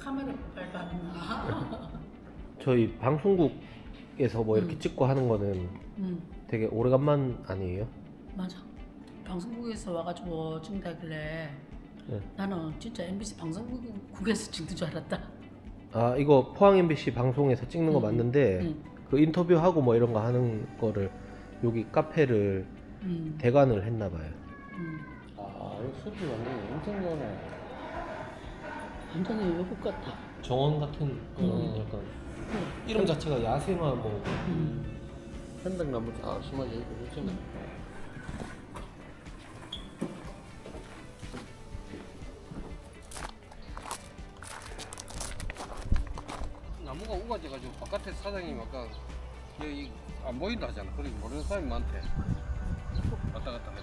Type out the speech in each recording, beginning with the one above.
카메라 밟았나? 저희 방송국에서 뭐 이렇게 찍고 하는 거는 되게 오래간만 아니에요? 맞아. 방송국에서 와가지고 찍는다길래 네. 나는 진짜 MBC 방송국에서 찍는 줄 알았다. 아 이거 포항 MBC 방송에서 찍는 거 맞는데 응. 그 인터뷰하고 뭐 이런 거 하는 거를 여기 카페를 대관을 했나 봐요. 아, 이 숲이 완전 엄청 좋네. 완전히 외국 같다. 정원 같은 약간 이름 자체가 야생화 뭐 한백나무 다 심어져 있고 그렇잖아. 나무가 우거져가지고 바깥에 사장님 아까 여기 안 보인다 하잖아. 그러니 모르는 사람이 많대. 왔다 갔다 해.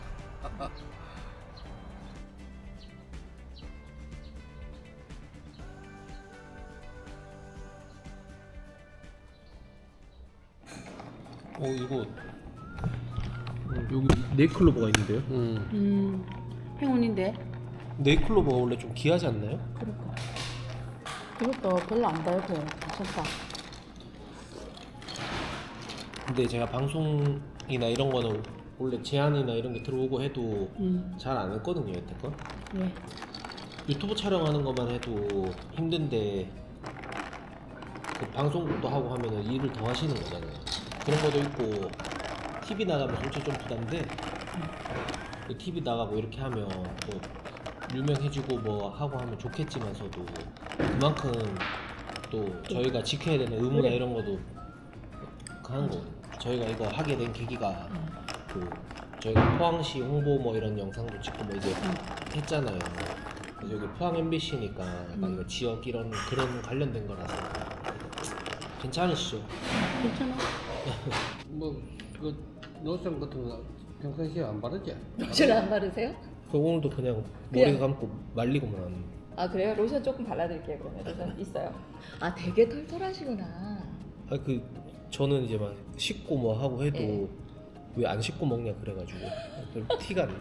이거 여기 네이클로버가 있는데요? 행운인데. 네이클로버가 원래 좀 귀하지 않나요? 그러니까. 이것도 별로 안 달고 괜찮다. 근데 제가 방송이나 이런 거는 원래 제안이나 이런 게 들어오고 해도 잘 안 했거든요 여태껏. 왜? 유튜브 촬영하는 것만 해도 힘든데 그 방송국도 하고 하면은 일을 더 하시는 거잖아요. 그런 것도 있고 TV 나가면 솔직히 좀 부담돼. 그 TV 나가고 이렇게 하면 뭐 유명해지고 뭐 하고 하면 좋겠지만서도 그만큼 또 저희가 지켜야 되는 의무나 이런 것도 하는 거. 저희가 이거 하게 된 계기가 그 저희가 포항시 홍보 뭐 이런 영상도 찍고 뭐 이제 했잖아요. 그래서 여기 포항 MBC니까 약간 이거 지역 이런 그런 관련된 거라서 괜찮으시죠? 괜찮아? 뭐그 노션 같은 거 평상시에 안 바르지? 로션 안 바르세요? 그 오늘도 그냥 머리 감고 말리고만 하는. 아 그래요? 로션 조금 발라드릴게요. 그러면 로션 있어요. 아 되게 털털하시구나. 아 그 저는 이제 막 씻고 뭐 하고 해도 네. 왜 안 씻고 먹냐 그래가지고 별 티가 나.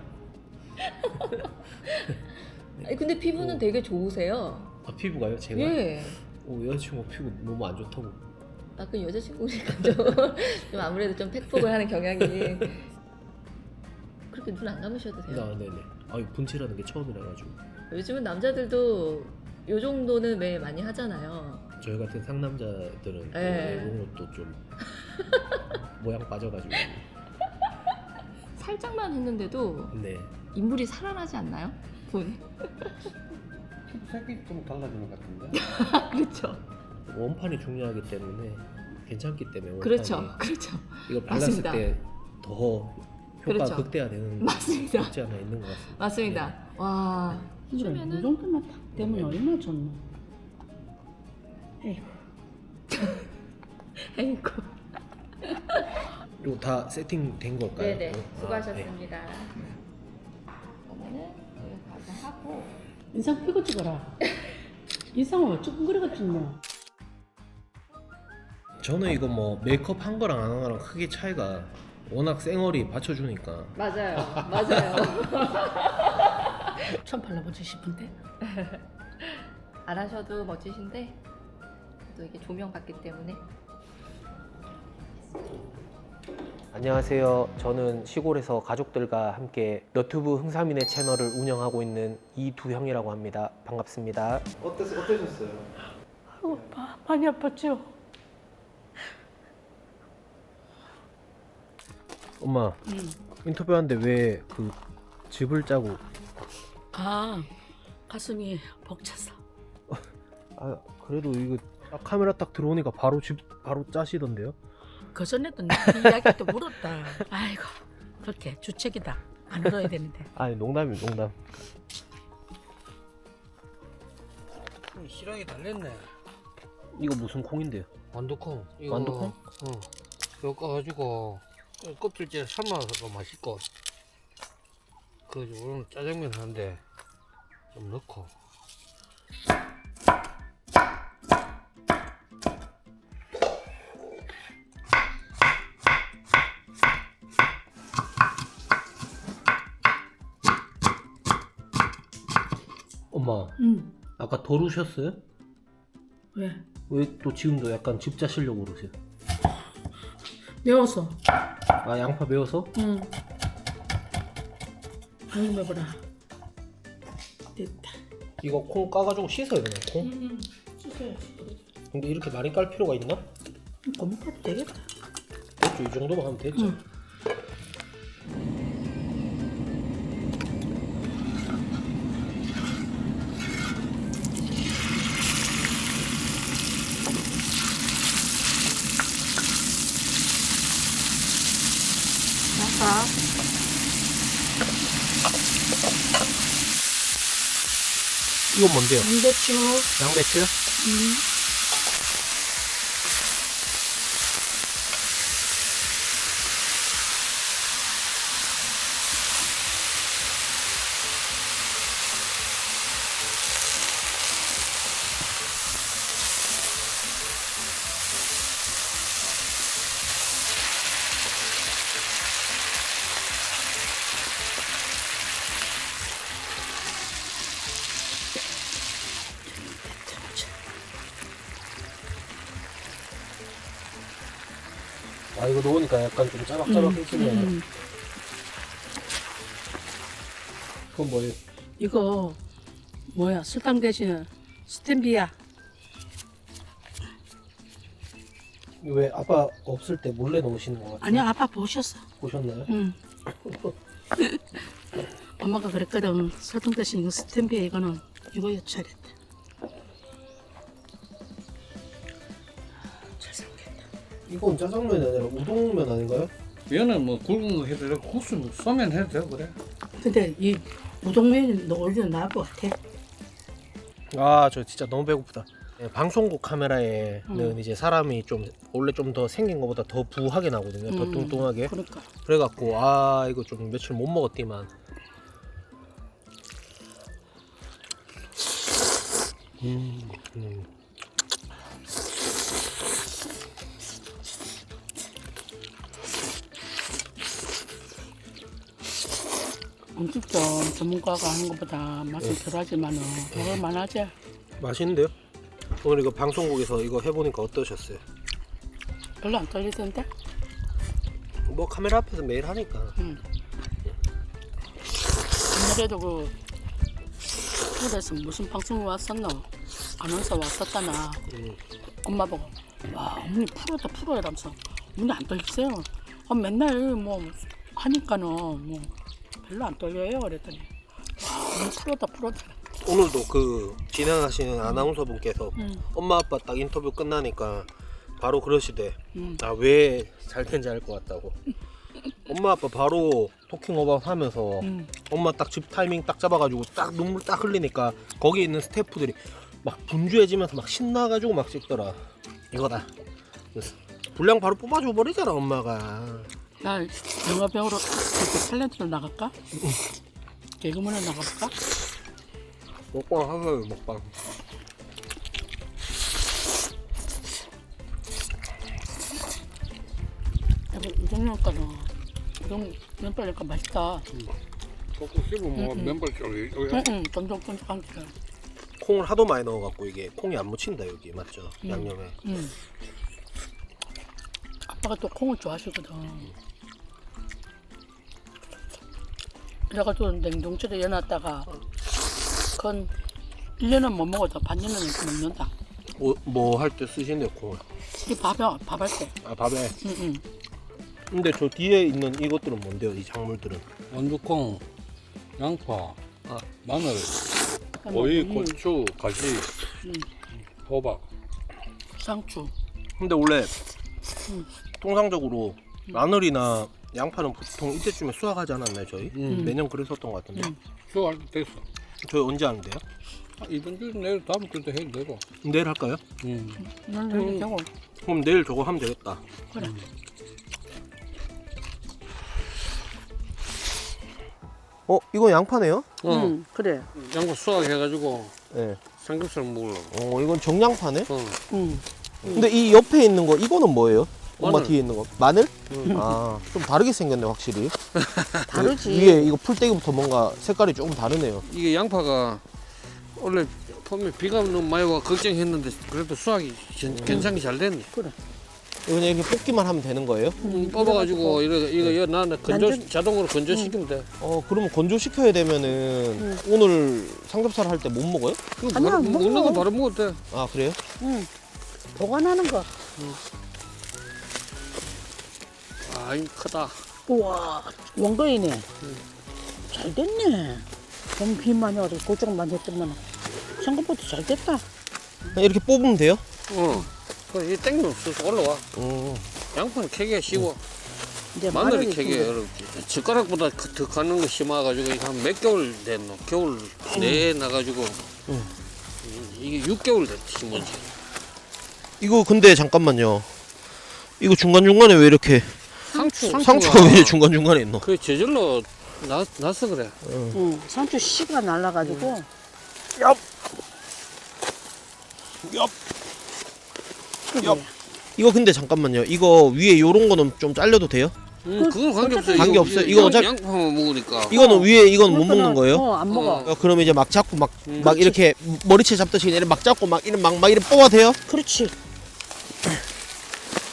아니, 근데 피부는 되게 좋으세요. 아 피부가요? 제가? 예. 여자친구 피부 너무 안 좋다고. 아 그 여자친구니까 좀 아무래도 좀 팩폭을 하는 경향이. 그렇게 눈 안 감으셔도 돼요. 네네. 아 분칠하는 게 처음이라 가지고 요즘은 남자들도 요 정도는 매 많이 하잖아요. 저희 같은 상남자들은 또 네. 이런 것도 좀 모양 빠져가지고. 살짝만 했는데도 네. 인물이 살아나지 않나요? 본. 색이 좀 달라지는 것 같은데? 그렇죠. 원판이 중요하기 때문에 괜찮기 때문에 원판이. 그렇죠. 그렇죠. 이거 발랐을 맞습니다. 때 더 효과 그렇죠. 극대화되는 맞습니다. 없지 않아 있는 것 같습니다. 맞습니다. 네. 와. 그래, 이 그러면은 정도만 딱 되면 얼마나 좋노. 에이구. 아이고. 이거 다 세팅된 걸까요? 네네. 이거? 수고하셨습니다. 그러면은 여기 가서 하고. 인상 피고 찍어라. 인상을 쭈끈거리고 찍노. 저는 이거 뭐 메이크업 한 거랑 안 한 거랑 크게 차이가 워낙 쌩얼이 받쳐주니까. 맞아요. 맞아요. 처음 발라보지 싶은데. 안 하셔도 멋지신데 또 이게 조명받기 때문에. 안녕하세요. 저는 시골에서 가족들과 함께 너튜브 흥사민의 채널을 운영하고 있는 이두형이라고 합니다. 반갑습니다. 어떠셨어요? 아이고, 많이 아팠죠? 엄마 인터뷰하는데 왜 그 즙을 짜고? 아, 가슴이 벅찼어. 아 그래도 이거 카메라 딱 들어오니까 바로 바로 짜시던데요? 그 전에도 내 이야기 또 물었다. 아이고, 그렇게 주책이다. 안 울어야 되는데. 아니 농담이에요 농담. 실하게 달렸네. 이거 무슨 콩인데요? 완두콩. 완두콩? 이거 까가지고 껍질째 삶아서 맛있고. 그래서 오늘 짜장면 하는데 좀 넣고. 엄마 아까 덜 우셨어요? 왜? 왜 또 지금도 약간 집 자시려고 그러세요? 매워서. 아 양파 매워서? 응. 아이고 매워라. 됐다. 이거 콩 까가지고 씻어야 되나 콩? 응. 씻어야지. 근데 이렇게 많이 깔 필요가 있나? 고무 까도 되겠다. 됐죠 이 정도만 하면 됐죠. 응. 자, 이건 뭔데요? 양배추. 양배추요? 아 이거 넣으니까 약간 좀 짜박짜박해지네. 그건 뭐예요? 이거 뭐야? 설탕 대신 스텐비아. 왜 아빠 없을 때 몰래 넣으시는 거 같아요? 아니야, 아빠 보셨어. 보셨나요? 응. 엄마가 그랬거든. 설탕 대신 이거 스텐비아 이거는 이거 여차례. 잘 생겼다. 이건 짜장면이 아니라 우동면 아닌가요? 면은 뭐 굵은 거 해도 되고 국수 소면 해도 되고 그래. 근데 이 우동면이 너 오히려 나을 것 같아. 아 저 진짜 너무 배고프다. 네, 방송국 카메라에는 이제 사람이 좀 원래 좀 더 생긴 것보다 더 부하게 나거든요. 더 뚱뚱하게. 그러니까. 그래갖고 아 이거 좀 며칠 못 먹었디만. 음식점 전문가가 하는 것보다 맛은 덜하지만은 먹을 만하지. 맛있는데요? 오늘 이거 방송국에서 이거 해보니까 어떠셨어요? 별로 안 떨리던데? 뭐 카메라 앞에서 매일 하니까. 옛날에도 그 서울에서 무슨 방송이 왔었노? 아나운서 왔었잖아. 엄마 보고 와 어머니 프로야 이러면서 어머니 안 떨리세요? 맨날 뭐 하니까는 뭐 별로 안 떨려요 그랬더니 와 어머니 프로다. 오늘도 그 진행하시는 아나운서분께서 엄마 아빠 딱 인터뷰 끝나니까 바로 그러시대. 아 왜 잘 된지 알 것 같다고. 엄마 아빠 바로 토킹 어바웃 하면서 엄마 딱 집 타이밍 딱 잡아가지고 딱 눈물 딱 흘리니까 거기 있는 스태프들이 막 분주해지면서 막 신나가지고 막 찍더라. 이거다. 그래서 분량 바로 뽑아줘 버리잖아 엄마가. 나 영화 배우로 그 탤런트로 나갈까? 개그맨으로 나갈까? 먹방 하세요 먹방. 우동면가는 면발니까 맛있다. kokkok씹으면 면발 쪽이 응, 쫀득쫀득한 게. 콩을 하도 많이 넣어갖고 이게 콩이 안 묻힌다 여기 맞죠? 양념에. 아빠가 또 콩을 좋아하시거든. 그래가지고 냉동실에 넣어놨다가 그건 1년은 못 먹어도 반년은 이렇게 먹는다. 뭐 할 때 쓰시네요 콩을? 이 밥할 때. 아 밥에. 응. 근데 저 뒤에 있는 이것들은 뭔데요? 이 작물들은? 원두콩, 양파, 아. 마늘, 뭐, 오이, 고추, 가지, 호박. 상추. 근데 원래 통상적으로 마늘이나 양파는 보통 이때쯤에 수확하지 않았나요 저희? 매년 그랬었던 것 같은데. 수할 때 됐어. 저희 언제 하는데요? 이번 주 내일 다음 주도 해도 되고. 내일 할까요? 난 해도 되고. 그럼 내일 저거 하면 되겠다. 그래. 이거 양파네요? 그래. 양파 수확해가지고 네. 삼겹살 먹으려고. 이건 정양파네? 응. 근데 이 옆에 있는 거 이거는 뭐예요? 엄마 마늘. 뒤에 있는 거 마늘? 아, 좀 다르게 생겼네 확실히. 다르지. 위에 이거 풀떼기부터 뭔가 색깔이 조금 다르네요. 이게 양파가 원래 봄에 비가 너무 많이 와 걱정했는데 그래도 수확이 괜찮게 잘 됐네. 그래. 이거 그냥 이렇게 뽑기만 하면 되는 거예요? 뽑아가지고 이거 나는 자동으로 건조시키면 돼. 그러면 건조시켜야 되면은 오늘 삼겹살 할 때 못 먹어요? 그거 아니야, 바로 먹어. 먹는 거 바로 먹어도 돼. 아 그래요? 응. 보관하는 거. 아이 크다. 우와, 원거이네. 잘 됐네. 봄 비 많이 와도 고정만 했더만 생각보다 잘 됐다. 그냥 이렇게 뽑으면 돼요? 그래 이 땡기면 쑥 올라와. 양파는 캐기가 쉬워. 이제 마늘이 마늘이 캐기 이제 어렵지. 젓가락보다 더 가는 거 심어가지고 한 몇 개월 됐노. 겨울 내에 나가지고 이게 6개월 됐지 심은지. 이거 근데 잠깐만요. 이거 중간중간에 왜 이렇게 상추가 왜 중간중간에 있노? 그 저절로 나서 그래. 응, 상추 씨가 날라가지고 얍! 그래. 얍! 이거 근데 잠깐만요. 이거 위에 요런 거는 좀 잘려도 돼요? 그건 관계없어요. 관계없어요? 이거 이거 어차피- 양파만 먹으니까. 이거는 위에 이건 못 먹는 거예요? 안 먹어. 그러면 이제 막 잡고 막 이렇게 머리채 잡듯이 이렇게 막 잡고 막 이렇게 막 이렇게 뽑아도 돼요? 그렇지,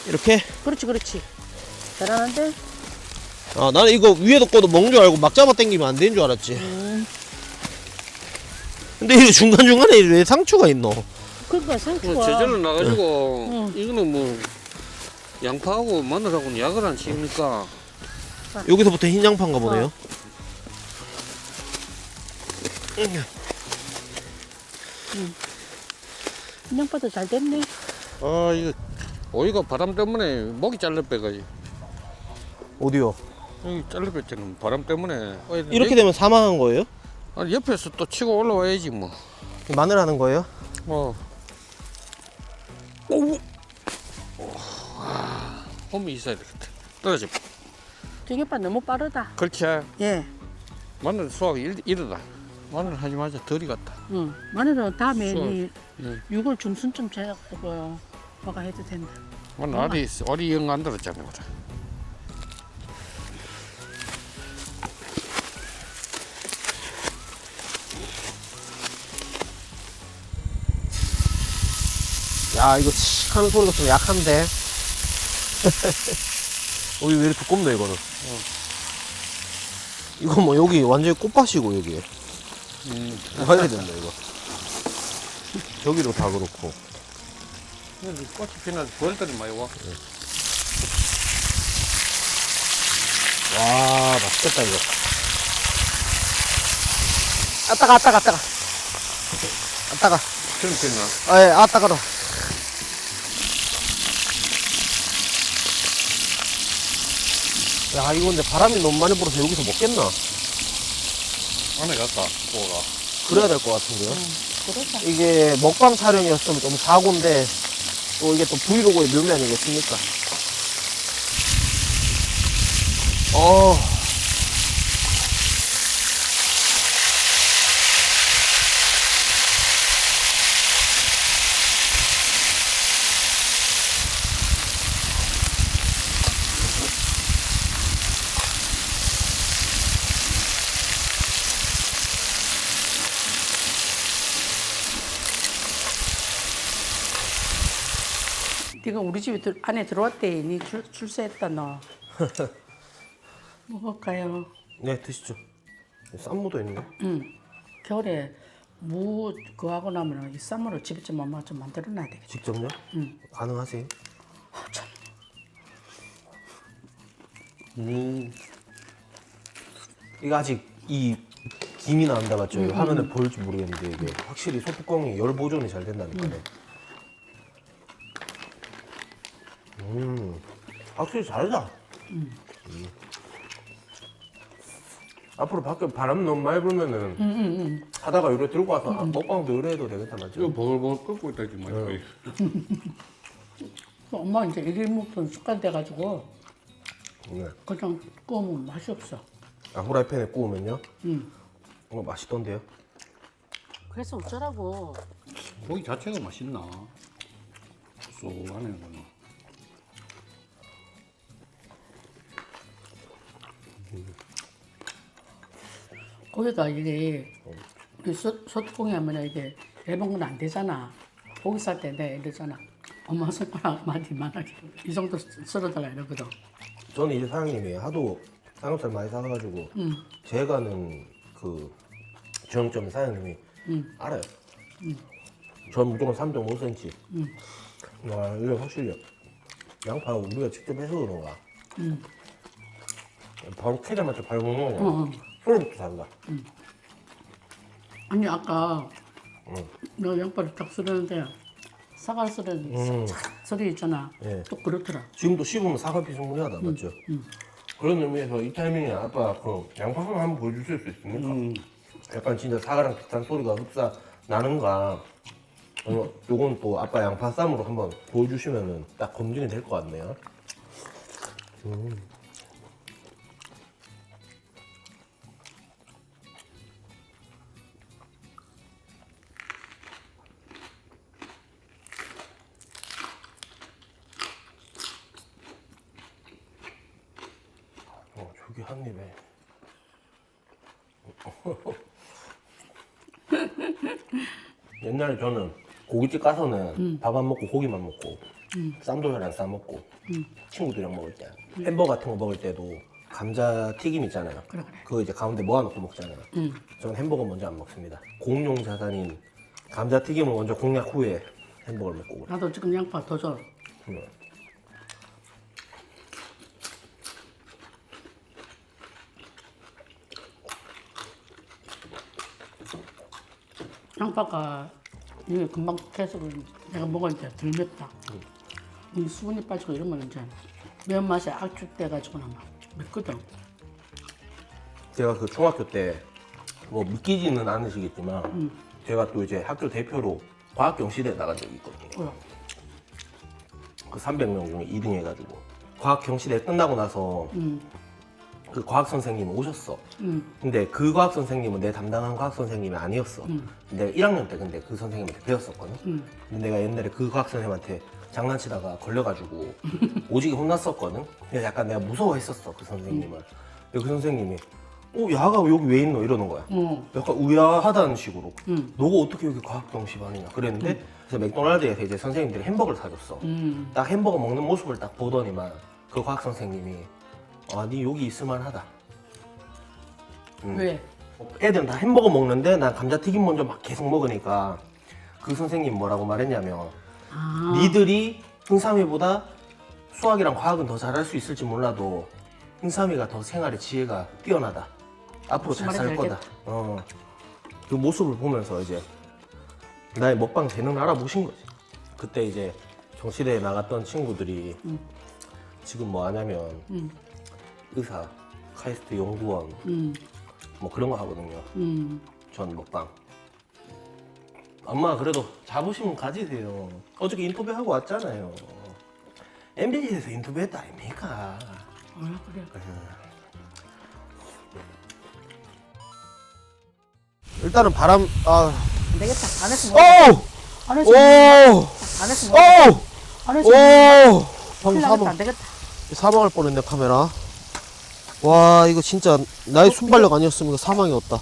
이렇게? 그렇지. 잘하는데? 아 나는 이거 위에도 거도 먹는 줄 알고 막 잡아 당기면 안 되는 줄 알았지. 근데 이거 중간중간에 왜 상추가 있노? 그러니까 상추가 저절로 나가지고 이거는 뭐 양파하고 마늘하고는 약을 안 치니까 여기서부터 흰 양파인가 보네요. 그냥봐도 잘 됐네. 아 이거 오이가 바람 때문에 목이 잘려 빼가지. 어디요? 여기 잘려 뺐잖아. 바람 때문에. 이렇게 되면 사망한 거예요? 아니 옆에서 또 치고 올라와야지 뭐. 마늘 하는 거예요? 홈이 있어야 되겠다. 떨어져. 정엽빠 너무 빠르다. 그렇지. 예. 마늘 수확이 이르다. 마늘 하지 마자 덜이 같다. 응. 마늘은 다음에 수학. 니 응. 6월 중순쯤 재고 뭐가 해도 된다. 마늘 알이 영 안 들었잖아. 그래. 야 이거 칙 하는 소리가 좀 약한데. 왜 이렇게 두껍네 이거는. 이거 뭐 여기 완전히 꽃밭이고 여기. 뭐 해야 된다 이거. 저기도 다 그렇고. 근데 꽃이 피나 벌들이 많이 와. 와 맛있겠다 이거. 아따가. 처음 피나. 아, 예, 아따가라. 야, 이거 근데 바람이 너무 많이 불어서 여기서 먹겠나? 안에 갔다. 뭐가. 그래야 될 것 같은데요? 그러자. 이게 먹방 촬영이었으면 좀 사고인데, 또 이게 또 브이로그의 묘미 아니겠습니까? 네가 우리 집에 안에 들어왔대. 니 출세했다 너. 먹을까요? 네, 드시죠. 쌈무도 있네. 응. 겨울에 무 그거 하고 나면 이 쌈무를 집에 좀 만들어놔야 되겠다. 직접요? 응. 가능하세요? 참. 이거 아직 이 김이 나온다 맞죠? 이거 화면에 보일지 모르겠는데 이게 확실히 소뚜껑이 열 보존이 잘 된다니까요. 확실히 다르다. 앞으로 밖에 바람 너무 많이 불면은 하다가 요래 들고 와서 먹방도 요래 해도 되겠다 맞죠? 이거 버글버글 끓고 있다 지금. 엄마 이제 1인분편 숟갈 돼가지고 네. 그냥 구우면 맛이 없어. 아 후라이팬에 구우면요? 응. 맛있던데요? 그래서 어쩌라고. 고기 자체가 맛있나? 쏘하네 거는. 거기가 이게 우리 소뚜껑이 하면 이게 얇은 건 안 되잖아. 고기 쌀 때 내 이러잖아. 엄마 손가락 많이 많아게 이 정도 썰어달라 이러거든. 저는 이제 사장님이 하도 삼겹살 많이 사가지고 제가는 그 주영점 사장님이 알아요. 전 무조건 3.5cm. 와, 이게 확실히 양파 우리가 직접 해서 그런가. 바로 캐자 맞춰 바로 먹는 거. 소리부터 다르다. 아니 아까 너 양파를 딱 썰었는데 사과 썰은 소리 있잖아. 예. 또 그렇더라. 지금도 씹으면 사과피 충분하다 맞죠? 그런 의미에서 이 타이밍에 아빠 그 양파 하나 한번 보여주실 수 있습니까? 약간 진짜 사과랑 비슷한 소리가 흡사 나는가. 요건 또 아빠 양파 쌈으로 한번 보여주시면은 딱 검증이 될 것 같네요. 저기 한 입에. 옛날에 저는 고깃집 가서는 밥 안 먹고 고기만 먹고 쌈도살이랑 싸 먹고 친구들이랑 먹을 때 햄버거 같은 거 먹을 때도 감자 튀김 있잖아요. 그래. 그거 이제 가운데 모아놓고 먹잖아요. 저는 햄버거 먼저 안 먹습니다. 공용 자산인 감자 튀김을 먼저 공략 후에 햄버거를 먹고 그래. 나도 지금 양파 더 줘. 양파가 이게 금방 캐서 그런지 내가 먹을 때 덜 맵다. 이 수분이 빠지고 이러면 이제 매운맛이 압축돼가지고는 막 맵거든. 제가 그 중학교 때 뭐 믿기지는 않으시겠지만 제가 또 이제 학교 대표로 과학경시대에 나간 적이 있거든요. 뭐야? 그 300명 중에 2등 해가지고 과학경시대 끝나고 나서 그 과학 선생님이 오셨어. 근데 그 과학 선생님은 내 담당한 과학 선생님이 아니었어. 내가 1학년 때 근데 그 선생님한테 배웠었거든. 근데 내가 옛날에 그 과학 선생님한테 장난치다가 걸려가지고 오지게 혼났었거든. 그래서 약간 내가 무서워했었어 그 선생님을. 근데 그 선생님이 야가 여기 왜 있노 이러는 거야. 약간 의아하다는 식으로. 너가 어떻게 여기 과학경시반이냐 그랬는데 그래서 맥도날드에서 이제 선생님들이 햄버거를 사줬어. 딱 햄버거 먹는 모습을 딱 보더니만 그 과학 선생님이 니 여기 있을만하다. 왜? 애들은 다 햄버거 먹는데 난 감자튀김 먼저 막 계속 먹으니까 그 선생님 뭐라고 말했냐면 니들이 흥삼이보다 수학이랑 과학은 더 잘할 수 있을지 몰라도 흥삼이가 더 생활의 지혜가 뛰어나다. 앞으로 잘 살 거다. 그 모습을 보면서 이제 나의 먹방 재능을 알아보신 거지. 그때 이제 경시대에 나갔던 친구들이 지금 뭐 하냐면 의사, 카이스트 연구원 뭐 그런 거 하거든요. 전 먹방. 엄마 그래도 자부심 가지세요. 어저께 인터뷰하고 왔잖아요. MBC에서 인터뷰했다 아닙니까? 그래. 일단은 바람 안 되겠다. 안에서 오! 안에서 오! 안에서 오! 안에서 오! 형 큰일 나겠다. 사망 안 되겠다. 사망할 뻔했네 카메라. 와 이거 진짜 나의 순발력 아니었으면 이거 사망이었다.